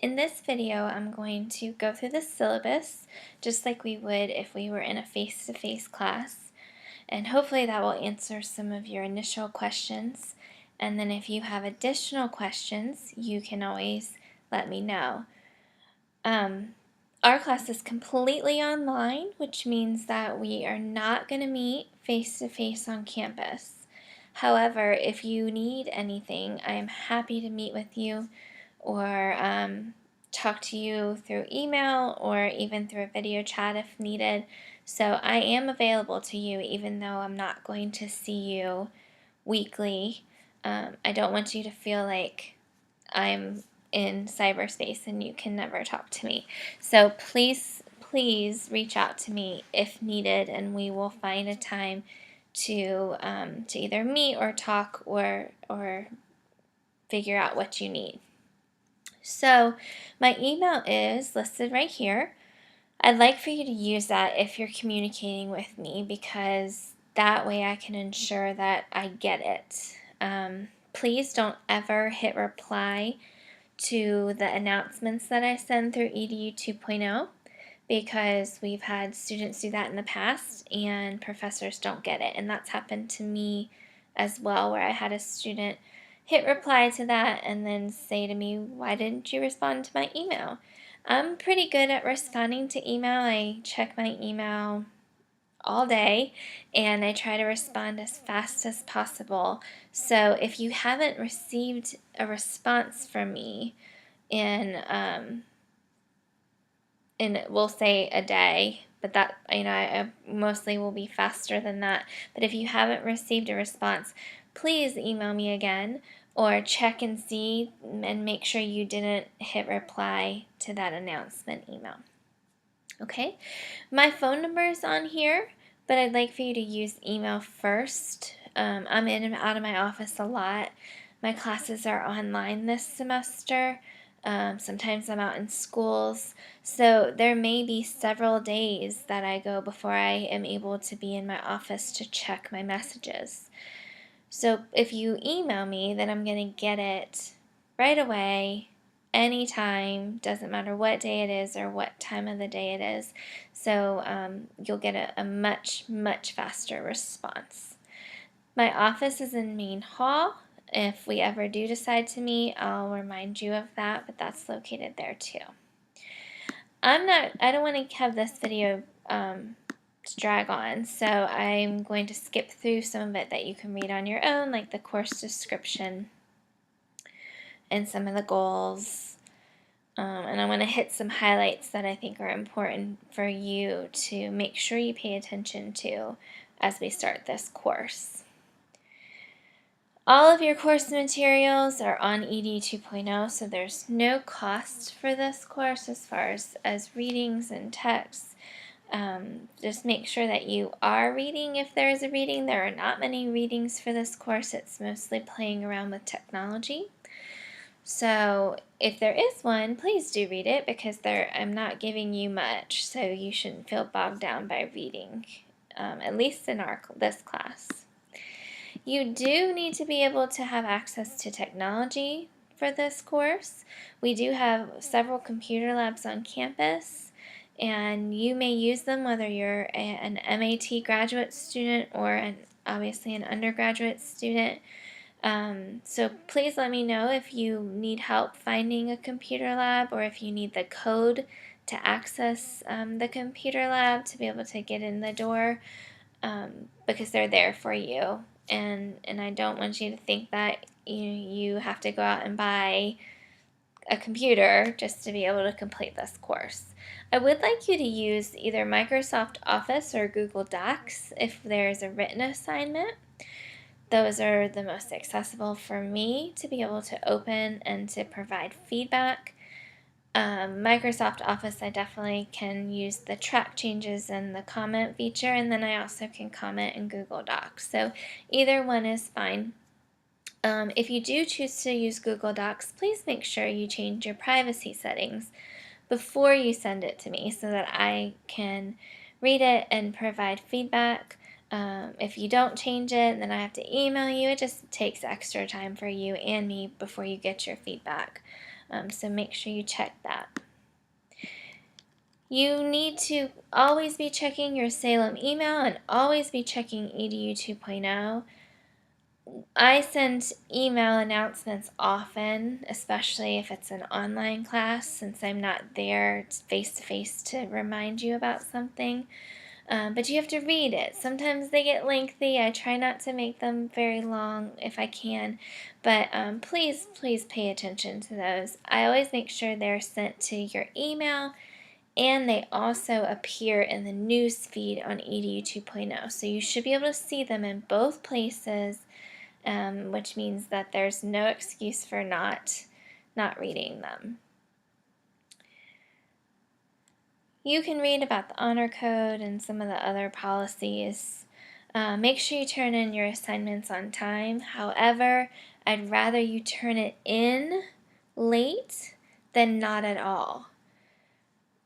In this video, I'm going to go through the syllabus just like we would if we were in a face-to-face class, and hopefully that will answer some of your initial questions. And then if you have additional questions, you can always let me know. Our class is completely online, which means that we are not going to meet face-to-face on campus. However, if you need anything, I am happy to meet with you or talk to you through email or even through a video chat if needed. So I am available to you even though I'm not going to see you weekly. I don't want you to feel like I'm in cyberspace and you can never talk to me. So please reach out to me if needed, and we will find a time to either meet or talk or figure out what you need. So my email is listed right here. I'd like for you to use that if you're communicating with me, because that way I can ensure that I get it. Please don't ever hit reply to the announcements that I send through EDU 2.0, because we've had students do that in the past and professors don't get it. And that's happened to me as well, where I had a student hit reply to that and then say to me, "Why didn't you respond to my email?" I'm pretty good at responding to email. I check my email all day and I try to respond as fast as possible. So if you haven't received a response from me in we'll say a day, but that, I mostly will be faster than that. But if you haven't received a response, please email me again or check and see and make sure you didn't hit reply to that announcement email. Okay, my phone number is on here, but I'd like for you to use email first. I'm in and out of my office a lot. My classes are online this semester. Sometimes I'm out in schools, so there may be several days that I go before I am able to be in my office to check my messages. So if you email me, then I'm going to get it right away, anytime, doesn't matter what day it is or what time of the day it is. So you'll get a much, much faster response. My office is in Main Hall. If we ever do decide to meet, I'll remind you of that, but that's located there too. I don't want to have this video to drag on, so I'm going to skip through some of it that you can read on your own, like the course description and some of the goals. And I want to hit some highlights that I think are important for you to make sure you pay attention to as we start this course. All of your course materials are on ED 2.0, so there's no cost for this course as far as readings and texts. Just make sure that you are reading if there is a reading. There are not many readings for this course. It's mostly playing around with technology. So if there is one, please do read it, because I'm not giving you much, so you shouldn't feel bogged down by reading, at least in this class. You do need to be able to have access to technology for this course. We do have several computer labs on campus, and you may use them whether you're an MAT graduate student or obviously an undergraduate student. So please let me know if you need help finding a computer lab, or if you need the code to access the computer lab to be able to get in the door, because they're there for you. And I don't want you to think that you have to go out and buy a computer just to be able to complete this course. I would like you to use either Microsoft Office or Google Docs if there's a written assignment. Those are the most accessible for me to be able to open and to provide feedback. Microsoft Office, I definitely can use the track changes and the comment feature, and then I also can comment in Google Docs. So either one is fine. If you do choose to use Google Docs, please make sure you change your privacy settings before you send it to me so that I can read it and provide feedback. If you don't change it, then I have to email you. It just takes extra time for you and me before you get your feedback. So make sure you check that. You need to always be checking your Salem email and always be checking EDU 2.0. I send email announcements often, especially if it's an online class, since I'm not there face to face to remind you about something. But you have to read it. Sometimes they get lengthy. I try not to make them very long if I can. But please pay attention to those. I always make sure they're sent to your email, and they also appear in the news feed on EDU 2.0. So you should be able to see them in both places, which means that there's no excuse for not reading them. You can read about the honor code and some of the other policies. Make sure you turn in your assignments on time. However, I'd rather you turn it in late than not at all.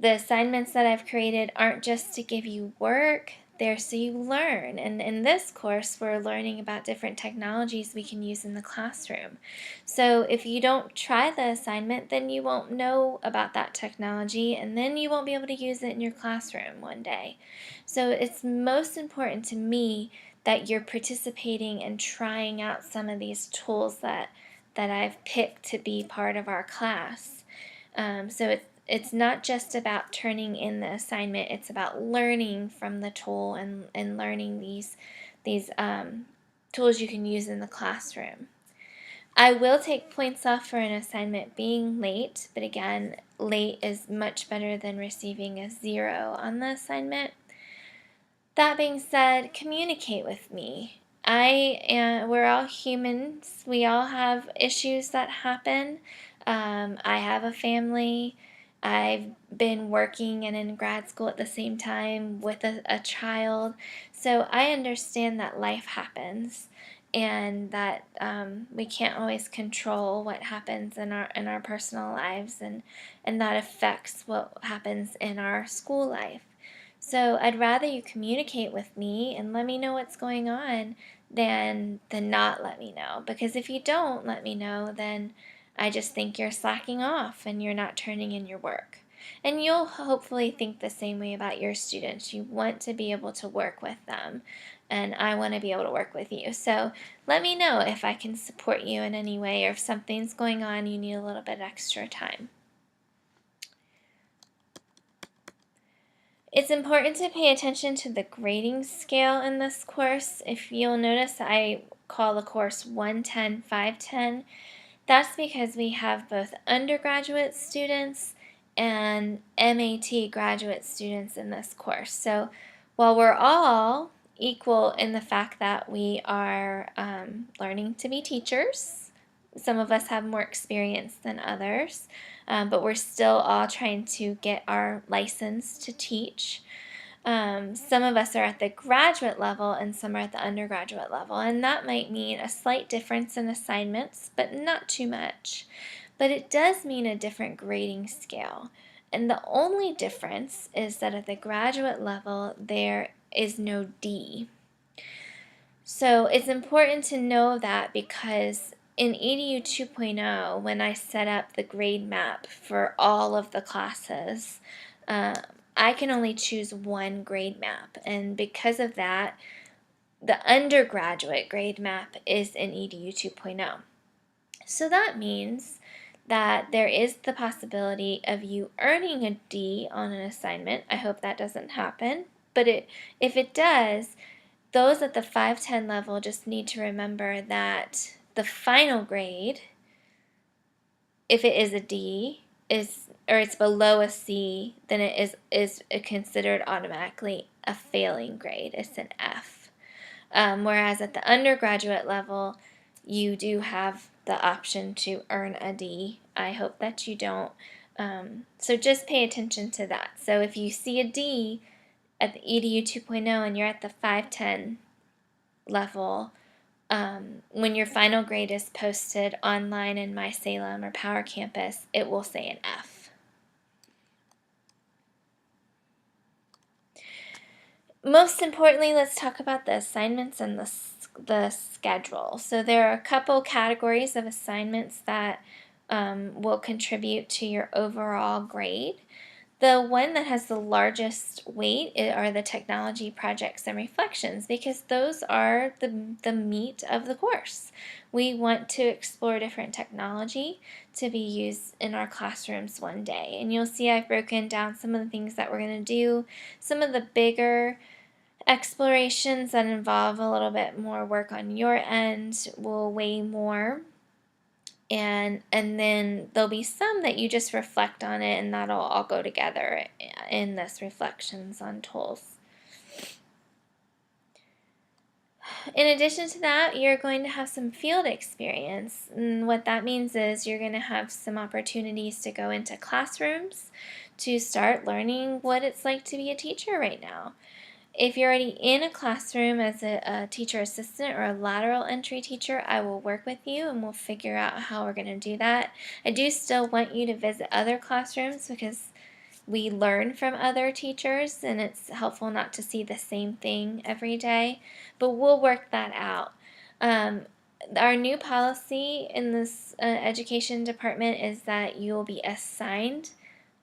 The assignments that I've created aren't just to give you work, they're so you learn. And in this course, we're learning about different technologies we can use in the classroom. So if you don't try the assignment, then you won't know about that technology, and then you won't be able to use it in your classroom one day. So it's most important to me that you're participating and trying out some of these tools that I've picked to be part of our class. So it's not just about turning in the assignment, it's about learning from the tool and learning these tools you can use in the classroom. I will take points off for an assignment being late, but again, late is much better than receiving a 0 on the assignment. That being said, communicate with me. We're all humans. We all have issues that happen. I have a family. I've been working and in grad school at the same time with a child. So I understand that life happens and that we can't always control what happens in our personal lives, and that affects what happens in our school life. So I'd rather you communicate with me and let me know what's going on than not let me know. Because if you don't let me know, then I just think you're slacking off and you're not turning in your work. And you'll hopefully think the same way about your students. You want to be able to work with them, and I want to be able to work with you. So let me know if I can support you in any way, or if something's going on, you need a little bit extra time. It's important to pay attention to the grading scale in this course. If you'll notice, I call the course 110, 510. That's because we have both undergraduate students and MAT graduate students in this course. So while we're all equal in the fact that we are learning to be teachers, some of us have more experience than others, but we're still all trying to get our license to teach. Some of us are at the graduate level and some are at the undergraduate level, and that might mean a slight difference in assignments, but not too much. But it does mean a different grading scale. And the only difference is that at the graduate level, there is no D. So it's important to know that, because in EDU 2.0, when I set up the grade map for all of the classes, I can only choose one grade map. And because of that, the undergraduate grade map is in EDU 2.0. So that means that there is the possibility of you earning a D on an assignment. I hope that doesn't happen. But if it does, those at the 510 level just need to remember that the final grade, if it is a D, or it's below a C, then it is considered automatically a failing grade. It's an F. Whereas at the undergraduate level, you do have the option to earn a D. I hope that you don't. So just pay attention to that. So if you see a D at the EDU 2.0 and you're at the 510 level, when your final grade is posted online in My Salem or Power Campus, it will say an F. Most importantly, let's talk about the assignments and the schedule. So there are a couple categories of assignments that will contribute to your overall grade. The one that has the largest weight are the technology projects and reflections, because those are the meat of the course. We want to explore different technology to be used in our classrooms one day. And you'll see I've broken down some of the things that we're going to do, some of the bigger explorations that involve a little bit more work on your end will weigh more, and then there'll be some that you just reflect on it, and that'll all go together in this reflections on tools. In addition to that, you're going to have some field experience, and what that means is you're going to have some opportunities to go into classrooms to start learning what it's like to be a teacher right now. If you're already in a classroom as a teacher assistant or a lateral entry teacher, I will work with you and we'll figure out how we're going to do that. I do still want you to visit other classrooms because we learn from other teachers and it's helpful not to see the same thing every day, but we'll work that out. Our new policy in this education department is that you will be assigned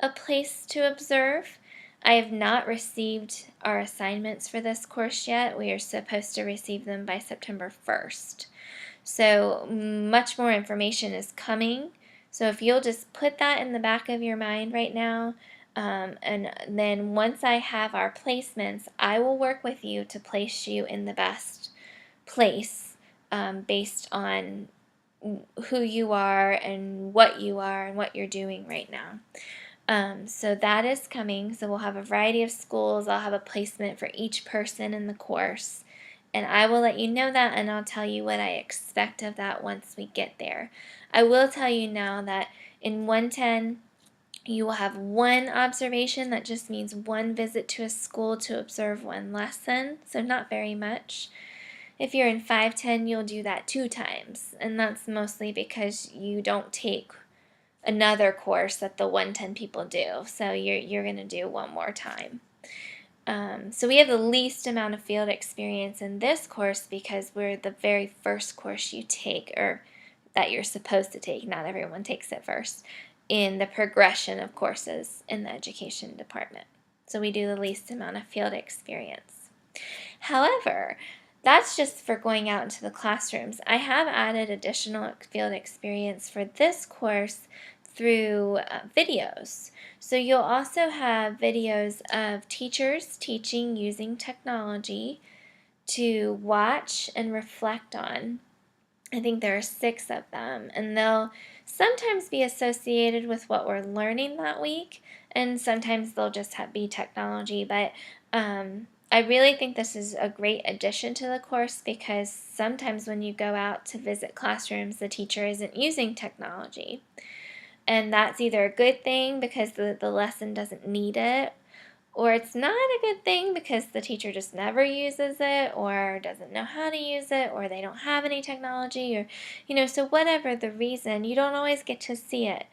a place to observe. I have not received our assignments for this course yet. We are supposed to receive them by September 1st. So much more information is coming. So if you'll just put that in the back of your mind right now, and then once I have our placements, I will work with you to place you in the best place based on who you are and what you're doing right now. So that is coming. So we'll have a variety of schools. I'll have a placement for each person in the course. And I will let you know that, and I'll tell you what I expect of that once we get there. I will tell you now that in 110, you will have one observation. That just means one visit to a school to observe one lesson, so not very much. If you're in 510, you'll do that 2 times, and that's mostly because you don't take another course that the 110 people do, so you're going to do one more time. So we have the least amount of field experience in this course because we're the very first course you take, or that you're supposed to take. Not everyone takes it first in the progression of courses in the education department. So we do the least amount of field experience. However, that's just for going out into the classrooms. I have added additional field experience for this course through videos. So you'll also have videos of teachers teaching using technology to watch and reflect on. I think there are 6 of them, and they'll sometimes be associated with what we're learning that week, and sometimes they'll just be technology, but I really think this is a great addition to the course because sometimes when you go out to visit classrooms, the teacher isn't using technology. And that's either a good thing because the lesson doesn't need it, or it's not a good thing because the teacher just never uses it or doesn't know how to use it, or they don't have any technology, or so whatever the reason, you don't always get to see it.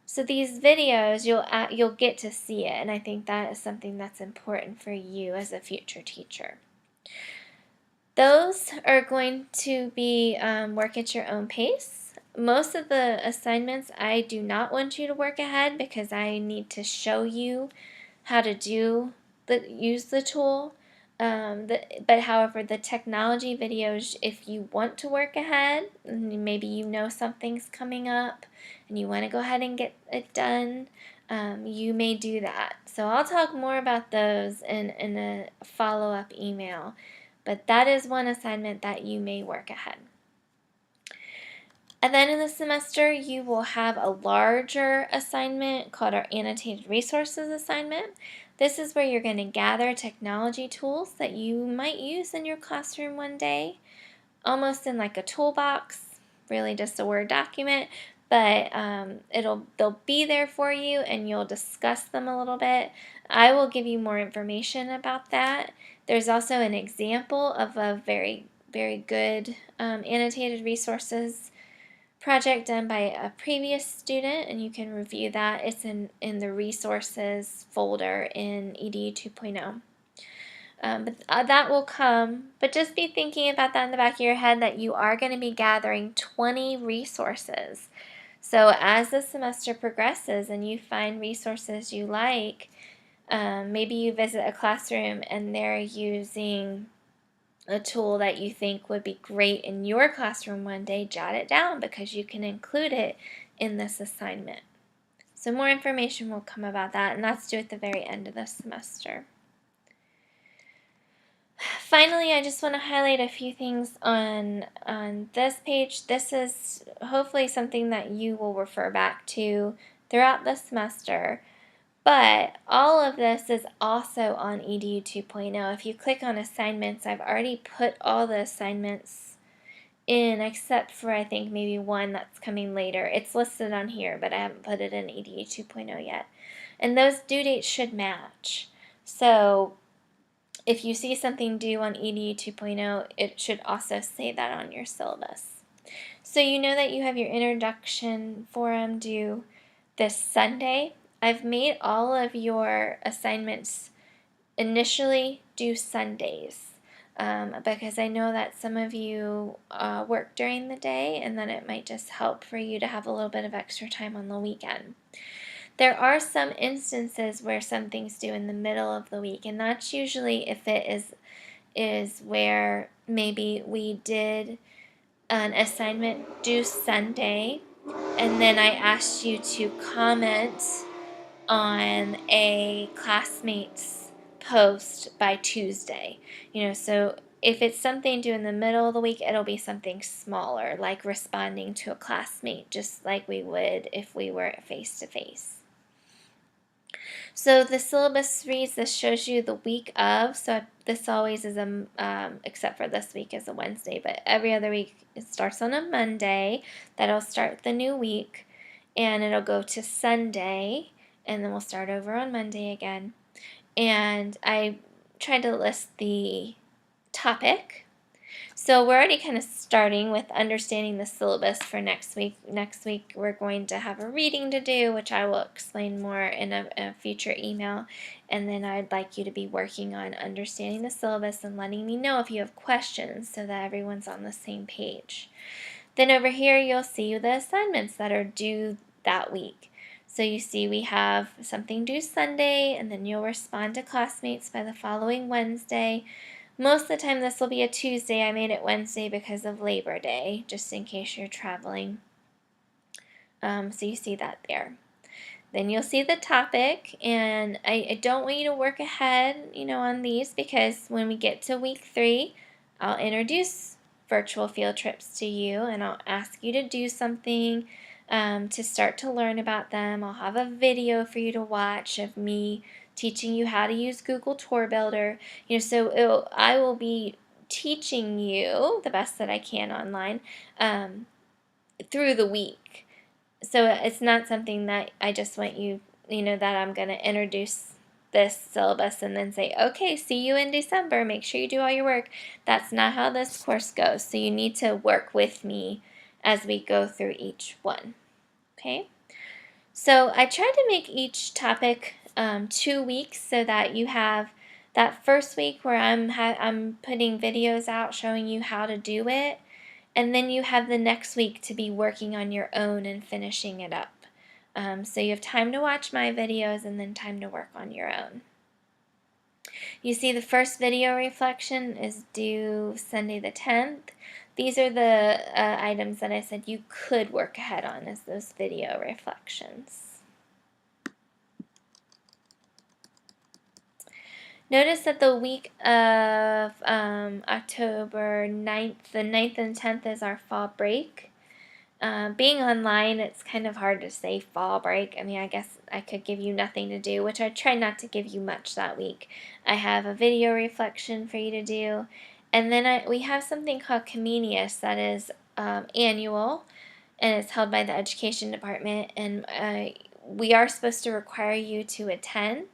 So these videos, you'll get to see it, and I think that is something that's important for you as a future teacher. Those are going to be work at your own pace. Most of the assignments I do not want you to work ahead because I need to show you how to use the tool. But however, the technology videos, if you want to work ahead, maybe you know something's coming up and you want to go ahead and get it done, you may do that. So I'll talk more about those in a follow-up email. But that is one assignment that you may work ahead. And then in the semester, you will have a larger assignment called our Annotated Resources assignment. This is where you're going to gather technology tools that you might use in your classroom one day, almost in like a toolbox, really just a Word document, but they'll be there for you and you'll discuss them a little bit. I will give you more information about that. There's also an example of a very, very good annotated resources project done by a previous student, and you can review that. It's in the resources folder in EDU 2.0. But that will come. But just be thinking about that in the back of your head, that you are going to be gathering 20 resources. So as the semester progresses and you find resources you like, maybe you visit a classroom and they're using a tool that you think would be great in your classroom one day, jot it down because you can include it in this assignment. So more information will come about that, and that's due at the very end of the semester. Finally, I just want to highlight a few things on this page. This is hopefully something that you will refer back to throughout the semester. But all of this is also on EDU 2.0. If you click on assignments, I've already put all the assignments in except for I think maybe one that's coming later. It's listed on here, but I haven't put it in EDU 2.0 yet. And those due dates should match. So if you see something due on EDU 2.0, it should also say that on your syllabus. So you know that you have your introduction forum due this Sunday. I've made all of your assignments initially due Sundays because I know that some of you work during the day, and then it might just help for you to have a little bit of extra time on the weekend. There are some instances where something's due in the middle of the week, and that's usually if it is where maybe we did an assignment due Sunday, and then I asked you to comment on a classmate's post by Tuesday. So if it's something due in the middle of the week, it'll be something smaller, like responding to a classmate, just like we would if we were face to face. So the syllabus reads, this shows you the week of, so this always is except for this week is a Wednesday, but every other week it starts on a Monday. That'll start the new week, and it'll go to Sunday, and then we'll start over on Monday again. And I tried to list the topic. So we're already kind of starting with understanding the syllabus for next week. Next week we're going to have a reading to do, which I will explain more in a future email. And then I'd like you to be working on understanding the syllabus and letting me know if you have questions so that everyone's on the same page. Then over here you'll see the assignments that are due that week. So you see we have something due Sunday, and then you'll respond to classmates by the following Wednesday. Most of the time this will be a Tuesday. I made it Wednesday because of Labor Day, just in case you're traveling. So you see that there. Then you'll see the topic, and I don't want you to work ahead, on these, because when we get to week 3, I'll introduce virtual field trips to you, and I'll ask you to do something to start to learn about them. I'll have a video for you to watch of me teaching you how to use Google Tour Builder. So I will be teaching you the best that I can online through the week. So it's not something that I just want you, that I'm going to introduce this syllabus and then say, okay, see you in December, make sure you do all your work. That's not how this course goes. So you need to work with me as we go through each one. Okay? So I tried to make each topic 2 weeks so that you have that first week where I'm putting videos out showing you how to do it, and then you have the next week to be working on your own and finishing it up. So you have time to watch my videos and then time to work on your own. You see the first video reflection is due Sunday the 10th. These are the items that I said you could work ahead on as those video reflections. Notice that the week of October 9th, the 9th and 10th is our fall break. Being online, it's kind of hard to say fall break. I guess I could give you nothing to do, which I try not to give you much that week. I have a video reflection for you to do, and then we have something called Comenius that is annual, and it's held by the education department, and we are supposed to require you to attend.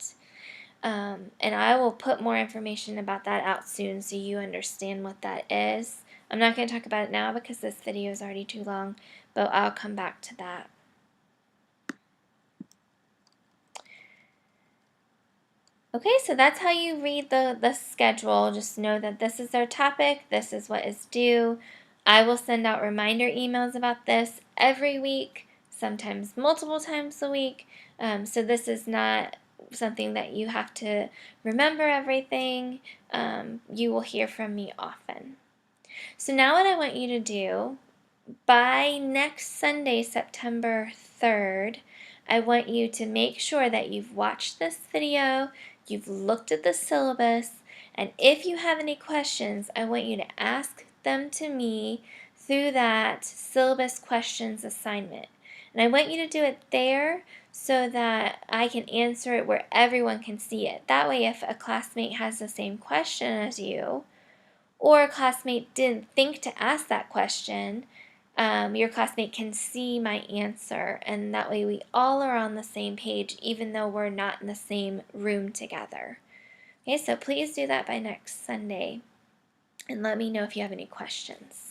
And I will put more information about that out soon so you understand what that is. I'm not going to talk about it now because this video is already too long, but I'll come back to that. Okay, so that's how you read the schedule. Just know that this is our topic, this is what is due. I will send out reminder emails about this every week, sometimes multiple times a week. So this is not something that you have to remember everything. You will hear from me often. So now what I want you to do, by next Sunday, September 3rd, I want you to make sure that you've watched this video, you've looked at the syllabus, and if you have any questions, I want you to ask them to me through that syllabus questions assignment. And I want you to do it there so that I can answer it where everyone can see it. That way, if a classmate has the same question as you, or a classmate didn't think to ask that question, your classmate can see my answer, and that way we all are on the same page even though we're not in the same room together. Okay, so please do that by next Sunday and let me know if you have any questions.